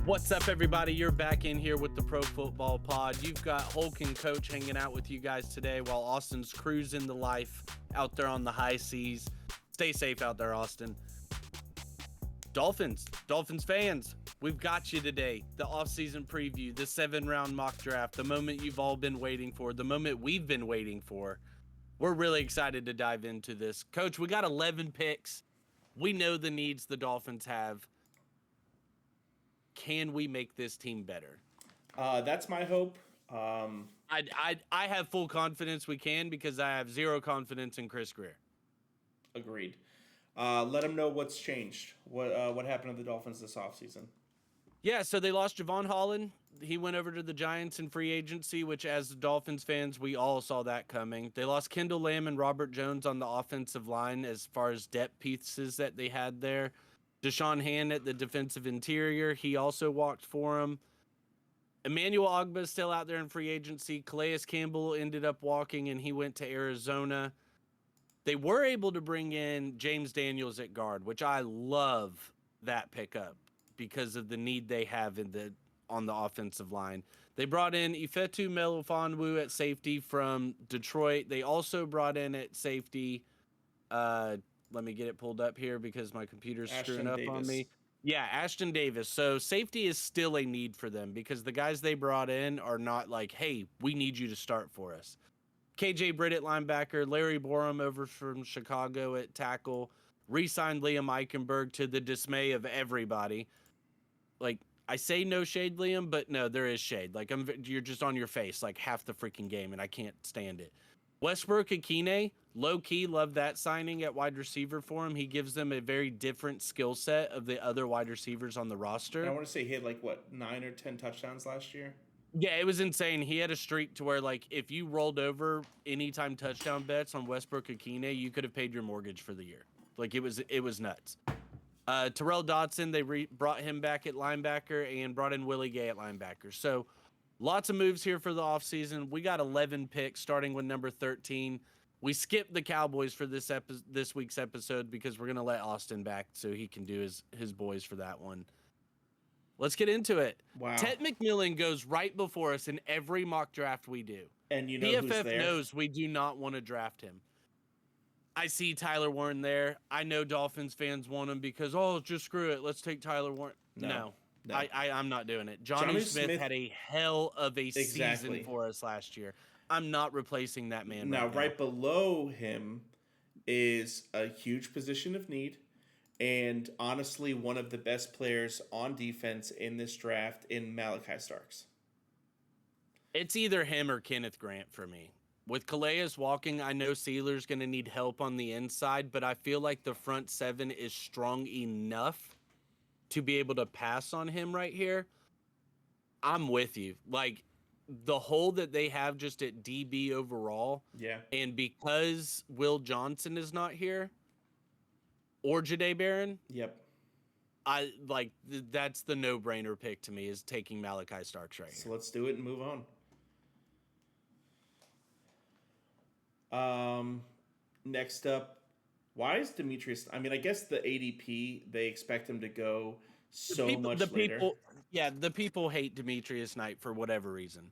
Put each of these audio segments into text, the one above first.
What's up, everybody? You're back in here with the Pro Football Pod. You've got Hulk and Coach hanging out with you guys today while Austin's cruising the life out there on the high seas. Stay safe out there, Austin. Dolphins fans, we've got you today. The offseason preview, the 7-round mock draft, the moment you've all been waiting for, the moment we've been waiting for. We're really excited to dive into this. Coach, we got 11 picks. We know the needs the Dolphins have. Can we make this team better? That's my hope. I have full confidence we can because I have zero confidence in Chris Greer. Agreed. Let them know what's changed. What happened to the Dolphins this offseason? Yeah, so they lost Javon Holland. He went over to the Giants in free agency, which as Dolphins fans, we all saw that coming. They lost Kendall Lamb and Robert Jones on the offensive line as far as depth pieces that they had there. Deshaun Hand at the defensive interior, he also walked for him. Emmanuel Ogbah is still out there in free agency. Calais Campbell ended up walking, and he went to Arizona. They were able to bring in James Daniels at guard, which I love that pickup because of the need they have on the offensive line. They brought in Ifeatu Melifonwu at safety from Detroit. They also brought in at safety let me get it pulled up here because my computer's screwing up on me. Yeah, Ashton Davis. So safety is still a need for them because the guys they brought in are not like, hey, we need you to start for us. KJ Britt at linebacker, Larry Borum over from Chicago at tackle, re-signed Liam Eichenberg to the dismay of everybody. Like, I say no shade, Liam, but no, there is shade. Like, you're just on your face like half the freaking game, and I can't stand it. Westbrook Akine, low-key love that signing at wide receiver for him. He gives them a very different skill set of the other wide receivers on the roster. And I want to say he had 9 or 10 touchdowns last year. Yeah, it was insane. He had a streak to where if you rolled over anytime touchdown bets on Westbrook Akine, you could have paid your mortgage for the year. It was nuts. Terrell Dodson, they brought him back at linebacker and brought in Willie Gay at linebacker. So lots of moves here for the offseason. We got 11 picks, starting with number 13. We skipped the Cowboys for this week's episode because we're going to let Austin back so he can do his boys for that one. Let's get into it. Wow. Ted McMillan goes right before us in every mock draft we do. And you know PFF who's there? knows we do not want to draft him. I see Tyler Warren there. I know Dolphins fans want him because, just screw it. Let's take Tyler Warren. No. I'm not doing it. Johnny Smith had a hell of a season for us last year. I'm not replacing that man. Now, right below him is a huge position of need and honestly one of the best players on defense in this draft in Malachi Starks. It's either him or Kenneth Grant for me. With Calais walking, I know Sealer's going to need help on the inside, but I feel like the front seven is strong enough to be able to pass on him right here. I'm with you. The hole that they have just at DB overall. Yeah. And because Will Johnson is not here or Jahdae Barron. Yep. That's the no-brainer pick to me is taking Malachi Starks right here. So let's do it and move on. Next up, why is Demetrius? I mean, I guess the ADP, they expect him to go much later. The people hate Demetrius Knight for whatever reason.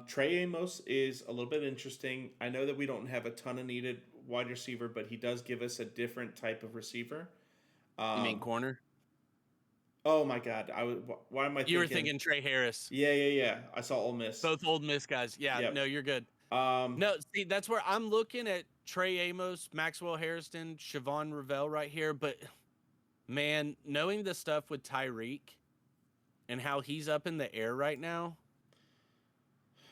Trey Amos is a little bit interesting. I know that we don't have a ton of needed wide receiver, but he does give us a different type of receiver. You mean corner? Oh my God! Why am I? You were thinking Trey Harris. Yeah. I saw Ole Miss. Both Ole Miss guys. Yeah. Yep. No, you're good. No, see, that's where I'm looking at Trey Amos, Maxwell Harrison, Siobhan Revelle right here. But man, knowing the stuff with Tyreek and how he's up in the air right now,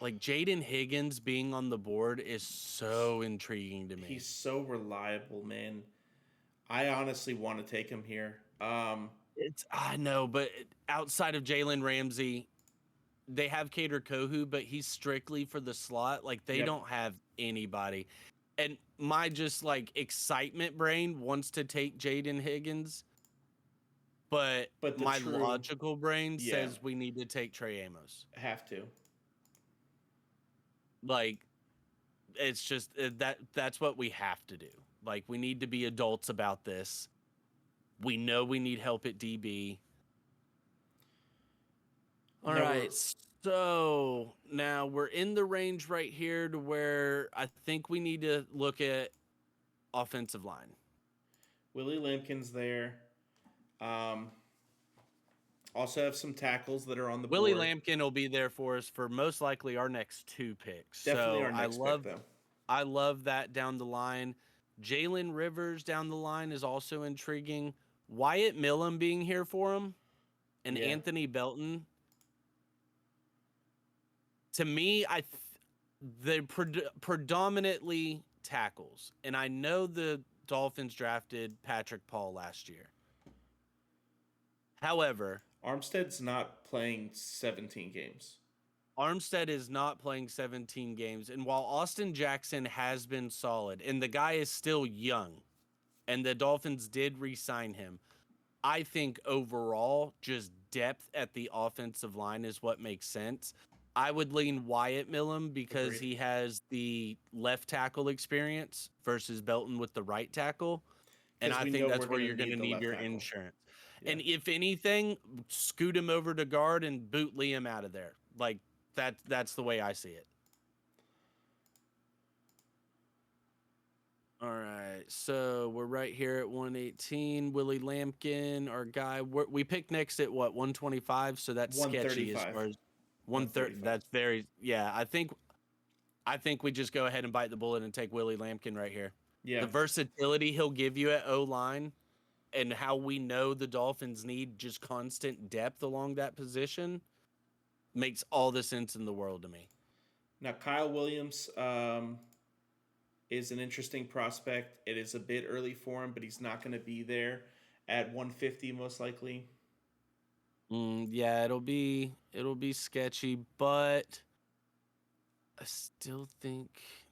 Jaden Higgins being on the board is so intriguing to me. He's so reliable, man. I honestly want to take him here. I know, but outside of Jalen Ramsey, they have Kader Kohu, but he's strictly for the slot. They don't have anybody. And my excitement brain wants to take Jaden Higgins, but my logical brain says we need to take Trey Amos. Have to. It's just that's what we have to do. We need to be adults about this. We know we need help at DB. All Now we're right. So now we're in the range right here to where I think we need to look at offensive line. Willie Lampkin's there. Um, Also have some tackles that are on the Willie board. Lampkin will be there for us for most likely our next two picks. Definitely So our next pick, though. I love that down the line. Jalen Rivers down the line is also intriguing. Wyatt Millum being here for him and Yeah. Anthony Belton. To me, they're predominantly tackles. And I know the Dolphins drafted Patrick Paul last year. However, Armstead's not playing 17 games. Armstead is not playing 17 games. And while Austin Jackson has been solid, and the guy is still young, and the Dolphins did re-sign him, I think overall, just depth at the offensive line is what makes sense. I would lean Wyatt Millum because Agreed. he has the left tackle experience versus Belton with the right tackle. And Because I we think know that's we're where going to you're going to need the need left your tackle. insurance. Yeah. And if anything, scoot him over to guard and boot Liam out of there. Like that's the way I see it. All right, so we're right here at 118. Willie Lampkin, our guy. We picked next at what 125, so that's sketchy as 135. far as 130. 135. That's very I think we just go ahead and bite the bullet and take Willie Lampkin right here. Yeah. The versatility he'll give you at O line, and how we know the Dolphins need just constant depth along that position, makes all the sense in the world to me. Now, Kyle Williams is an interesting prospect. It is a bit early for him, but he's not going to be there at 150 most likely. Yeah, it'll be sketchy, but I still think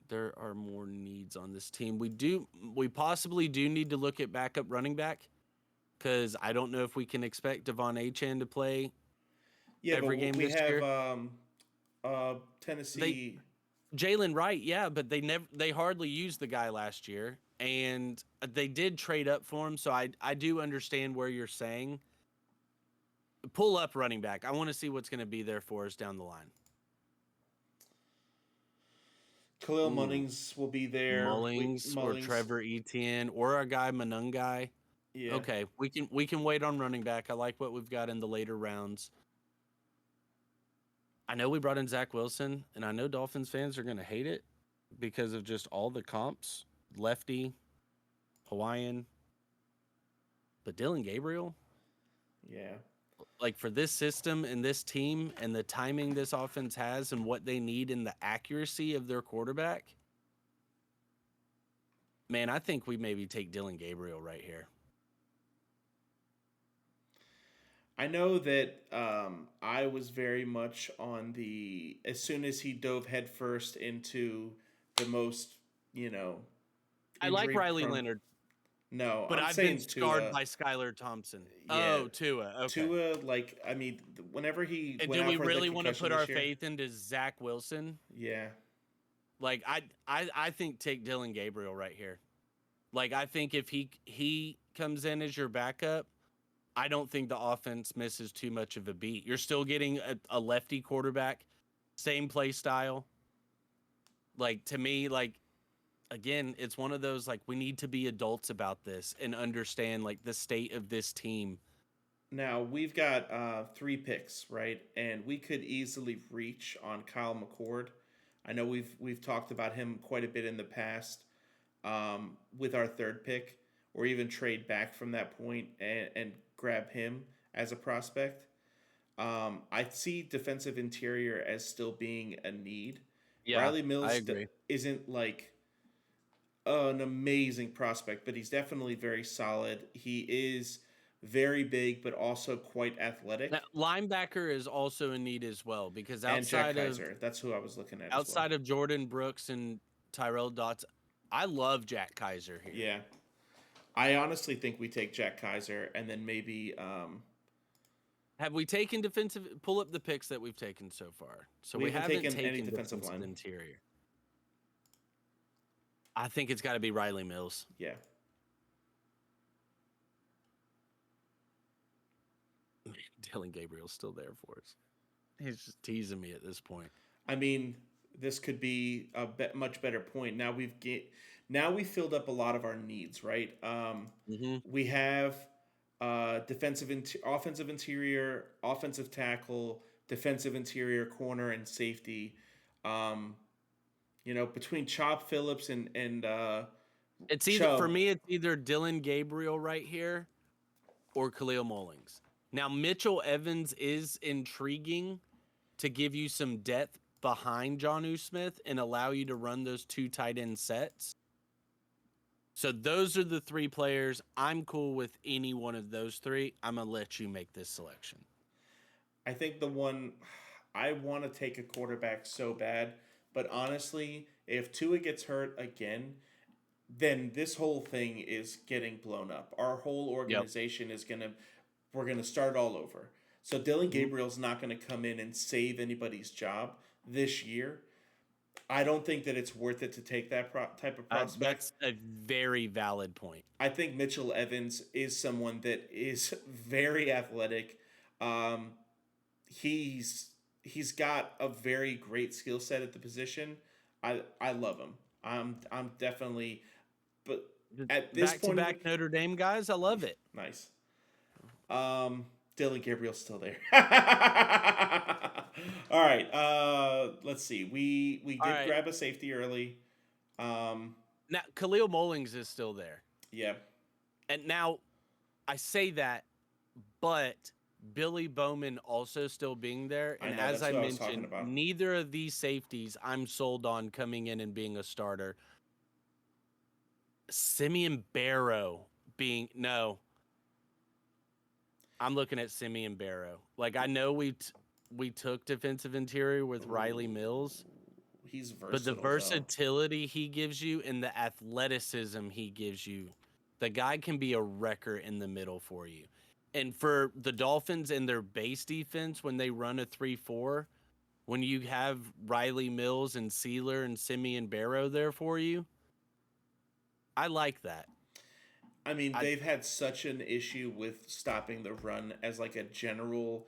there are more needs on this team. We possibly do need to look at backup running back because I don't know if we can expect Devon Achane to play Yeah, every but game we this have year. Tennessee. Jalen Wright, yeah, but they hardly used the guy last year, and they did trade up for him. So I do understand where you're saying. Pull up running back. I want to see what's going to be there for us down the line. Khalil Ooh. Munnings will be there. Mullings or Trevor Etienne or our guy Manungai. Yeah. Okay, we can wait on running back. I like what we've got in the later rounds. I know we brought in Zach Wilson, and I know Dolphins fans are going to hate it because of just all the comps, lefty, Hawaiian, but Dylan Gabriel, Yeah. like for this system and this team and the timing this offense has and what they need in the accuracy of their quarterback, man, I think we maybe take Dylan Gabriel right here. I know that I was very much on the as soon as he dove headfirst into the most, I like injury Riley prone. Leonard, No, but I'm I've been saying scarred Tua. by Skylar Thompson. Yeah, Oh, Tua. Okay. Tua. Like, I mean, whenever he And went do out we for the really want to concussion put our this year, faith into Zach Wilson? yeah, Like I think take Dylan Gabriel right here. Like I think if he comes in as your backup, I don't think the offense misses too much of a beat. You're still getting a lefty quarterback, same play style. Like to me, like again, it's one of those like we need to be adults about this and understand like the state of this team. Now we've got 3 picks, right? And we could easily reach on Kyle McCord. I know we've talked about him quite a bit in the past with our third pick, or even trade back from that point and grab him as a prospect. I see defensive interior as still being a need. Yeah, Riley I Mills agree. isn't like an amazing prospect, but he's definitely very solid. He is very big, but also quite athletic. Now, linebacker is also in need as well because And Jack Kaiser, that's who I was looking at as well. outside of Jordan Brooks and Tyrell Dotson, I love Jack Kaiser here. Yeah, I honestly think we take Jack Kaiser and then maybe. Have we taken defensive? Pull up the picks that we've taken so far. So we haven't taken any defensive line. interior. I think it's got to be Riley Mills. Yeah. Man, Dylan Gabriel's still there for us. He's just teasing me at this point. I mean, this could be a much better point. Now we filled up a lot of our needs, right? Hmm. We have offensive interior, offensive tackle, defensive interior, corner, and safety. Um, between Chop Phillips and It's either for Chubb, me. It's either Dylan Gabriel right here or Khalil Mullings. Now Mitchell Evans is intriguing to give you some depth behind Jonnu Smith and allow you to run those two tight end sets. So those are the three players. I'm cool with any one of those three. I'm gonna let you make this selection. I think the one I want to take a quarterback so bad, but honestly, if Tua gets hurt again, then this whole thing is getting blown up. Our whole Yep. organization is we're gonna start all over. So Dylan Mhm. Gabriel's not gonna come in and save anybody's job this year. I don't think that it's worth it to take that type of prospect. That's a very valid point. I think Mitchell Evans is someone that is very athletic. Um, he's he's got a very great skill set at the position. I love him. I'm definitely, but at this Back to point in the back Notre Dame guys. I love it. nice. Dylan Gabriel's still there. All right. Let's see. We All did right. grab a safety early. Um, Now Khalil Mullings is still there. yeah, And now I say that, but Billy Bowman also still being there. I And know. as That's I what I was talking mentioned, about. neither of these safeties I'm sold on coming in and being a starter. Simeon Barrow being no, I'm looking at Simeon Barrow. Like I know we took defensive interior with Riley Mills, He's but the versatile though. versatility he gives you and the athleticism he gives you, the guy can be a wrecker in the middle for you. And for the Dolphins and their base defense, when they run a 3-4, when you have Riley Mills and Sealer and Simeon Barrow there for you, I like that. I mean, I they've had such an issue with stopping the run as like a general.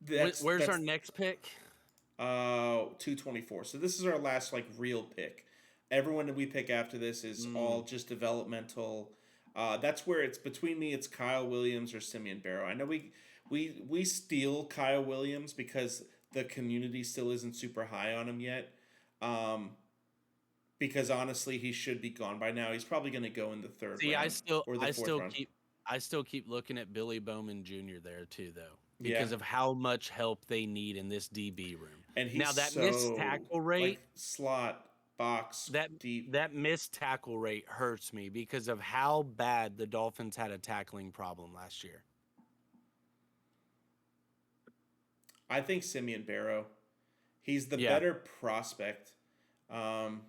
where's our That's next pick? 224. So this is our last like real pick. Everyone that we pick after this is all Mm. just developmental. That's where it's between me. It's Kyle Williams or Simeon Barrow. I know we steal Kyle Williams because the community still isn't super high on him yet. Um, because honestly, he should be gone by now. He's probably going to go in the third See, round or the fourth round. I still keep looking at Billy Bowman Jr. there too, though, Yeah, because of how much help they need in this DB room. and he's Now that missed so tackle like rate, slot box that deep. that missed tackle rate hurts me because of how bad the Dolphins had a tackling problem last year. I think Simeon Barrow. He's the Yeah, better prospect. Um,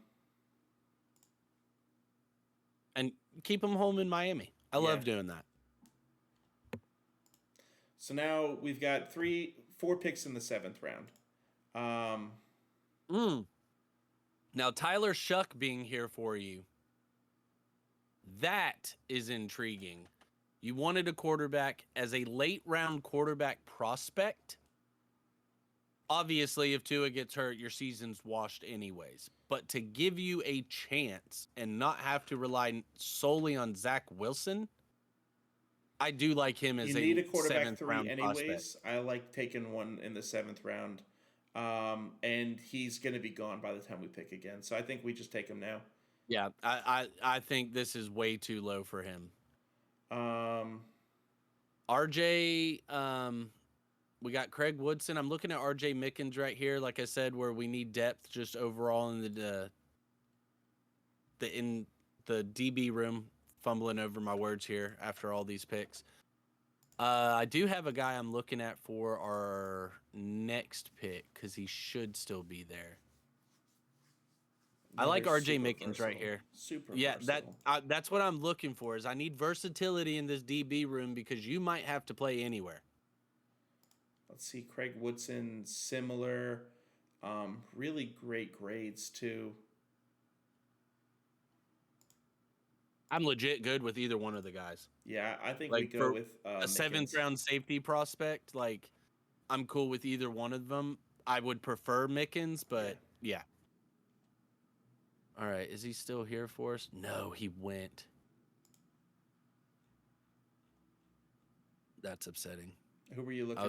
and keep him home in Miami. I yeah. love doing that. So now we've got 4 picks in the 7th round. Um, Mm. Now Tyler Shuck being here for you, that is intriguing. You wanted a quarterback as a late round quarterback prospect. Obviously, if Tua gets hurt, your season's washed anyways. But to give you a chance and not have to rely solely on Zach Wilson, I do like him you as need a a quarterback seventh 3 round prospect. anyways. I like taking one in the 7th round. And he's going to be gone by the time we pick again. So I think we just take him now. Yeah, I think this is way too low for him. Um, RJ, we got Craig Woodson. I'm looking at RJ Mickens right here. Like I said, where we need depth just overall in the DB room. Fumbling over my words here after all these picks. I do have a guy I'm looking at for our next pick because he should still be there. I like RJ Mickens right here. Super Yeah, versatile. that's what I'm looking for. Is I need versatility in this DB room because you might have to play anywhere. Let's see, Craig Woodson, similar. Really great grades too. I'm legit good with either one of the guys. Yeah, I think we Like go for with a seventh Mickens. round safety prospect, like I'm cool with either one of them. I would prefer Mickens, but yeah. All right, is he still here for us? No, he went. That's upsetting. Who were you looking?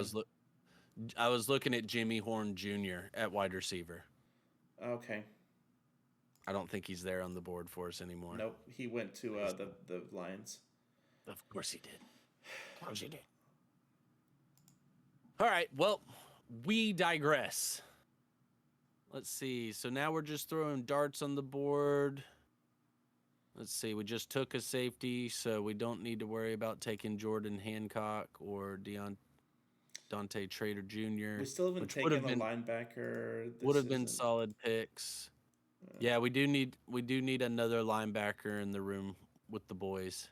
I was looking at Jimmy Horn Jr. at wide receiver. Okay. I don't think he's there on the board for us anymore. Nope, he went to the Lions. Of course he did. Of course he did. All right, well, we digress. Let's see. So now we're just throwing darts on the board. Let's see. We just took a safety, so we don't need to worry about taking Jordan Hancock or Dante Trader Jr. We still haven't taken a linebacker. Would have been solid picks. Yeah, we do need another linebacker in the room with the boys.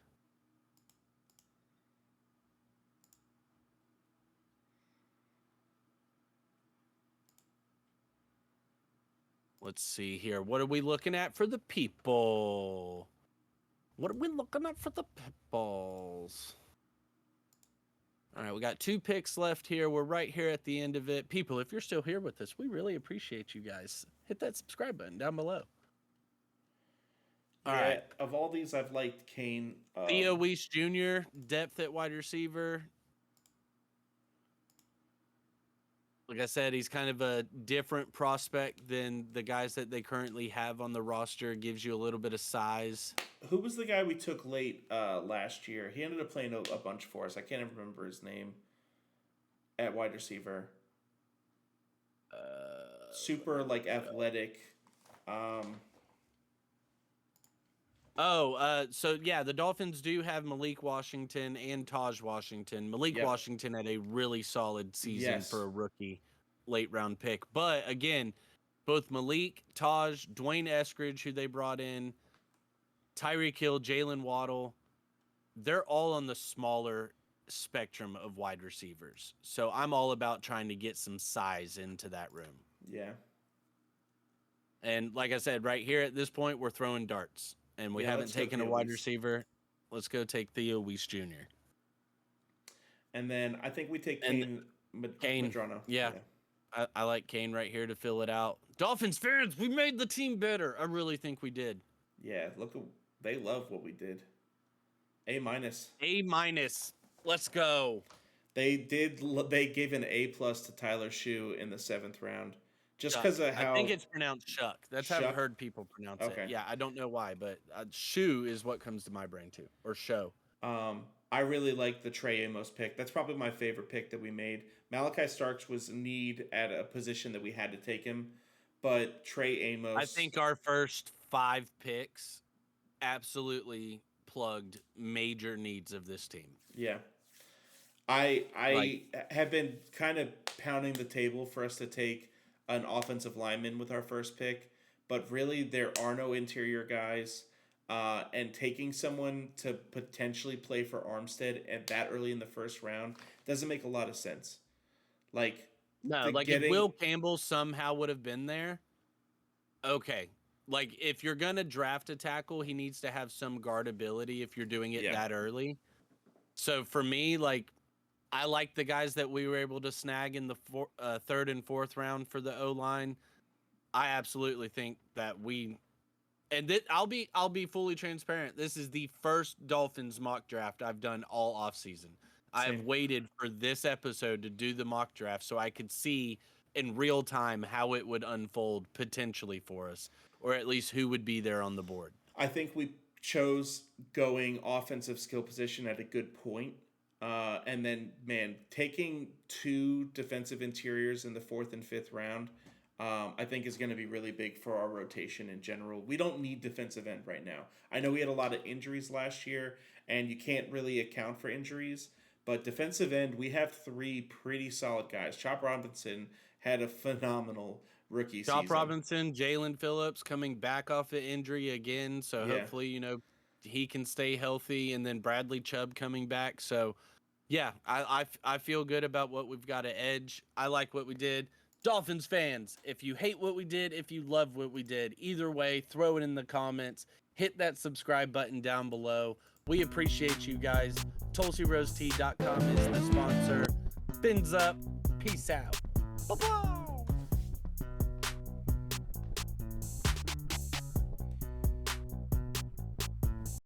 Let's see here. What are we looking at for the people? What are we looking at for the peoples? All right, we got 2 picks left here. We're right here at the end of it. People, if you're still here with us, we really appreciate you guys. Hit that subscribe button down below. All right. Of all these, I've liked Kane. Theo Weiss Jr., depth at wide receiver. Like I said, he's kind of a different prospect than the guys that they currently have on the roster. Gives you a little bit of size. Who was the guy we took late last year? He ended up playing a bunch for us. I can't even remember his name. At wide receiver. Super athletic. So yeah, the Dolphins do have Malik Washington and Taj Washington. Malik Washington had a really solid season for a rookie late round pick. But again, both Malik, Taj, Dwayne Eskridge, who they brought in, Tyreek Hill, Jalen Waddle, they're all on the smaller spectrum of wide receivers. So I'm all about trying to get some size into that room. Yeah. And like I said, right here at this point, we're throwing darts. And we haven't taken a wide receiver. Let's go take Theo Weiss Jr. And then I think we take Kane Madrano. Yeah. I like Kane right here to fill it out. Dolphins fans, we made the team better. I really think we did. Yeah, they love what we did. A-. A-. Let's go. They gave an A+ to Tyler Shoe in the 7th round. Just because of how... I think it's pronounced Shuck. That's how I've heard people pronounce it. Yeah, I don't know why, but Shoe is what comes to my brain too. Or Show. I really like the Trey Amos pick. That's probably my favorite pick that we made. Malachi Starks was in need at a position that we had to take him. But Trey Amos... I think our first 5 picks absolutely plugged major needs of this team. Yeah. I have been kind of pounding the table for us to take an offensive lineman with our first pick, but really there are no interior guys, and taking someone to potentially play for Armstead at that early in the first round doesn't make a lot of sense. If Will Campbell somehow would have been there, okay. Like, if you're going to draft a tackle, he needs to have some guard ability if you're doing it that early. So for me, I like the guys that we were able to snag in the 3rd and 4th round for the O-line. I absolutely think that I'll be fully transparent. This is the first Dolphins mock draft I've done all offseason. I have waited for this episode to do the mock draft so I could see in real time how it would unfold potentially for us, or at least who would be there on the board. I think we chose going offensive skill position at a good point. And then, taking 2 defensive interiors in the 4th and 5th round, I think is going to be really big for our rotation in general. We don't need defensive end right now. I know we had a lot of injuries last year, and you can't really account for injuries. But defensive end, we have 3 pretty solid guys. Chop Robinson had a phenomenal rookie season. Chop Robinson, Jalen Phillips coming back off an injury again, so hopefully, he can stay healthy, and then Bradley Chubb coming back. So, yeah, I feel good about what we've got at edge. I like what we did. Dolphins fans, if you hate what we did, if you love what we did, either way, throw it in the comments. Hit that subscribe button down below. We appreciate you guys. TulsiRoseTea.com is the sponsor. Fins up. Peace out. Bye-bye.